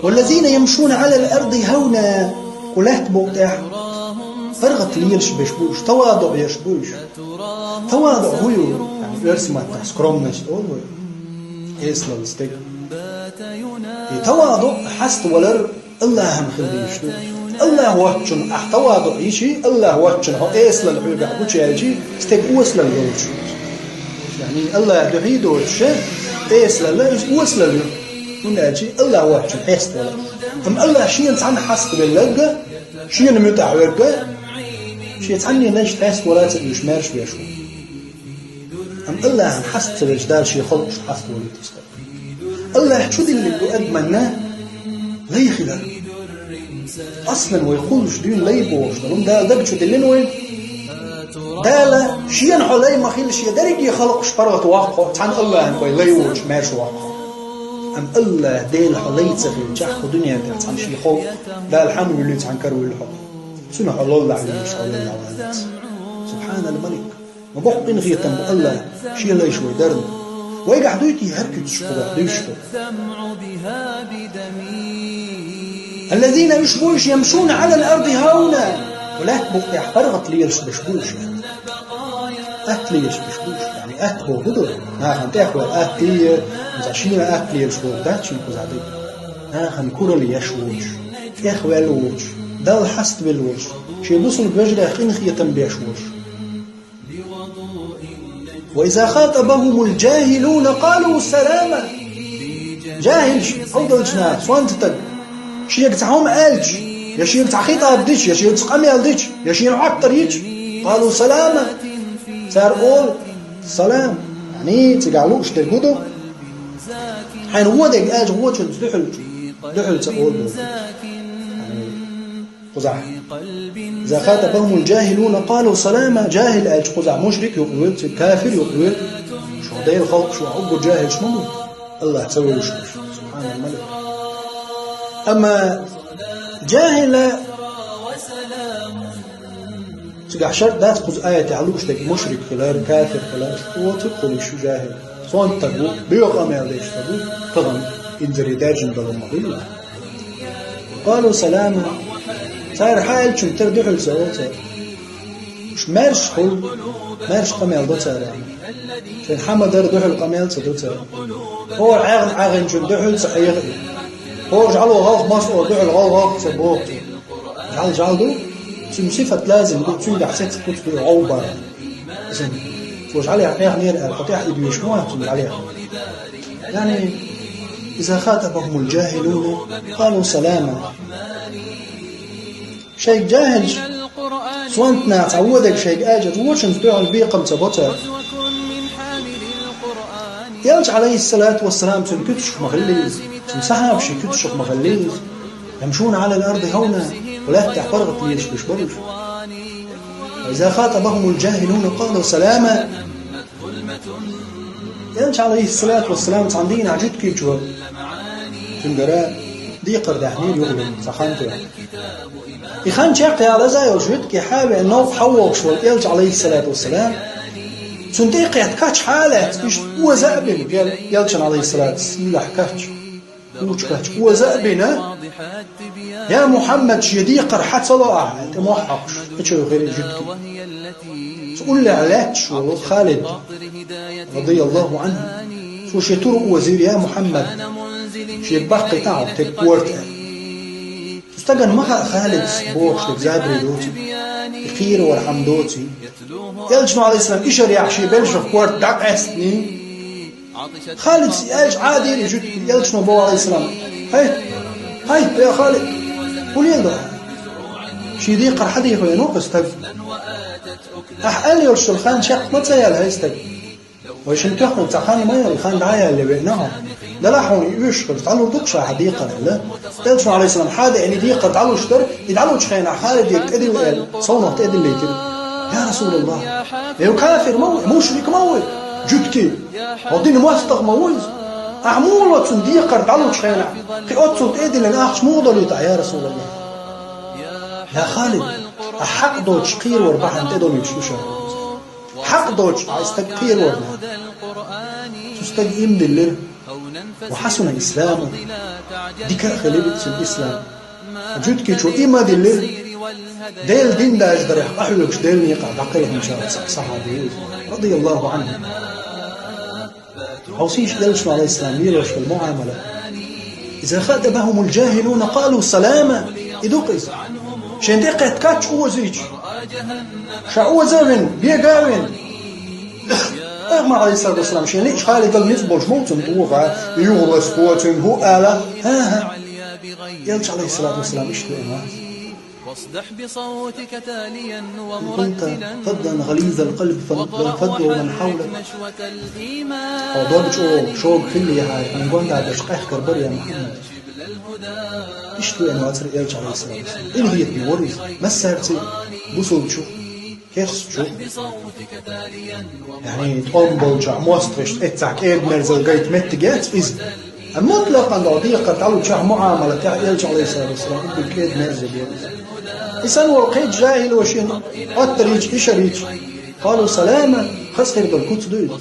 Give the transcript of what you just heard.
والذين يمشون على الأرض هونا قلت بوقتها فرغت ليلش بيشبوش تواضع يشبوش تواضع هو يعني ارسمت سكرومنش أول إسلا الستيك تواضع حست ولر الله مخلي يشتو الله واتشن تواضع يشي الله واتشن هو إسلا الحبيب يحبوش يجي ستيك وصل الجوش يعني الله دعي دوش إسلا لا وصل الجوش ونأجي الله واتشن حست ولا أم الله شيء ينتعن حست باللقة شيء نمتع ورقة شيء تعني ليش حست ولا تدوش مارش بيشو أم الله حست بالجدال شيء خلقش حست ولا تستطيع الله شو دي اللي أدمناه لا يخلق أصلا ويقولش دين لا يبوش دلهم ده شو دي اللي نوين ده لا شيء نحولي ما خيل شيء دارك يخلقش فرغة واقع تعني الله نقول لا يوش مارش واقع أم الله ديل حليت سفيل جاح الدنيا تعني شيء خلق ده الحمد لله تعني كروي الحق سنة الله عليه وسلم سبحان الملك ما بحقين غيرتم الله شيء لا يشوي درن ويقع دويتي هركت شكرا دويشكو الذين يشبوش يمشون على الأرض هونا ولا تبقى فرغت ليش بشبوش يعني ليش بشبوش يعني هو بدر ناخن تأخذ لي مزعشين ليش بشبوش ده شيء كزعدي ناخن كورا ليشوش ياخو الوش ده الحست بالوش شيء بوصل بوجه أخين خيتم بيشوش وإذا خاطبهم الجاهلون قالوا سلاما جاهل أفضل جناس وانت تد شيء يقتعهم ألج يا شيء يقتع خيطة بديش يا شيء يقتقمي ألديش يا شيء يعطر يج قالوا سلاما صار قول سلام يعني تقعلوش تلقودوا حين هو ديك ألج هو شو دحل تقول قزع إذا خاطبهم الجاهلون قالوا سلاما جاهل ألج قزع مشرك يقول كافر يقول شو ده الخلق شو عقب جاهل شنو الله تسوي وش سبحان الملك أما جاهل تقع شرط ذات قز آية تعلوش دك مشرك كلار كافر كلار هو تدخل شو جاهل صون تقول بيقام يالديش تقول طبعا إنذري داجن بالمضيلة قالوا سلاما صار حال شو تردحل سووته مش مارش خل مارش قميل دوتها شن حمد دردحل قميل سدوتها هو عاغن شو دحل صحيح هو جعله غاف مصر دحل غاف سبوه جعله صفة لازم تسوي حسيت كنت في عوبة زين فوش عليها يعني القطيع اللي بيشموها تسوي عليها يعني إذا خاطبهم الجاهلون قالوا سلاما شيء جاهل سوانتنا تعودك شيء آجد وشن تدعو البيقم تبطر يالج عليه الصلاة والسلام تنكتشك مغليز تنسحب شي كتشك مغليز يمشون على الأرض هونا ولا تحفرغت ليش بشبرش وإذا خاطبهم الجاهلون قالوا سلاما يالج عليه الصلاة والسلام تعندين عجد كيف جواب تنقراء ديقر دحنين يغلم سخانته يخان شاقي على زي وجود كي حابب انه حوق شو يلج عليه الصلاة والسلام سنديق يتكاتش حالات إيش هو زأبن قال يلج عليه الصلاة والسلام حكاتش وشكاتش هو زأبنا يا محمد شديقر حتى الله أنت موحقش اتشو غير جدك تقول لي علاتش والله خالد رضي الله عنه شو شيطور وزير يا محمد شي بقي تعب تكورت تستجن مها خالد بوش لجابري دوتي خير ورحم دوتي يلجنوا عليه السلام إشر يعشي بلج كورت دق أسني خالد يلج عادي يجد يلجنوا بو عليه السلام هاي يا خالد قول يلدو شي ديقر حدي يخوي نوق استجن أحقال يرشو الخان شاق ما تسيال هاي استجن ويشن تخنو تخاني ما يلخان دعايا اللي بينهم لا لاحون يشكر تعالوا دقشة حديقة لا تلشوا عليه السلام حادة يعني ديقة تعالوا اشتر يتعالوا تشخينا خالد يتقدل صونة تقدل لي كده يا رسول الله يا كافر مشرك موت جدكي ودين موثق موت أعمولة ديقة تعالوا تشخينا في أتصل تقدل الأخش موضة ليتع يا رسول الله يا خالد أحق دوش قير وربح أنت دول يتشوشا حق دوش عايز تقير وربح تستقيم دلله وحسن إسلامه ديكا خليبت الإسلام جد كي شو إما دليل ديل دين دا أجدر أحلوش ديل يقع دقيهم صحابي رضي الله عنهم حوصيش دلش على الإسلامية وش في المعاملة إذا خاطبهم الجاهلون قالوا سلاما إدوقز شين دقيت كاتش أوزيج شعوزاوين بيقاوين أغمى عليه الصلاة والسلام شين ليش خالي قال نفبوش موتن طوفا يغرس قوتن هو آلا ها يلش عليه الصلاة والسلام إيش تقول واصدح بصوتك تاليا كنت ومرتلا فضا غليظ القلب فالفضل ومن حولك نشوة الإيمان وضرب شوق كلي هاي من قلت هذا شقيح كربر يا محمد إيش تقول أنا واتر يلش عليه الصلاة والسلام إيه هي تنوري ما السابتي بصوت شو كيف شو يعني تقوم بولجع موسترش اتعك مرزل قيت متجات إذ مطلقا قضية تعالوا تشاح معاملة يلج عليه الصلاة والسلام يقول كيد مرزل إنسان ورقيت جاهل وشين أتريج إشريج قالوا سلاما خسر بالكتب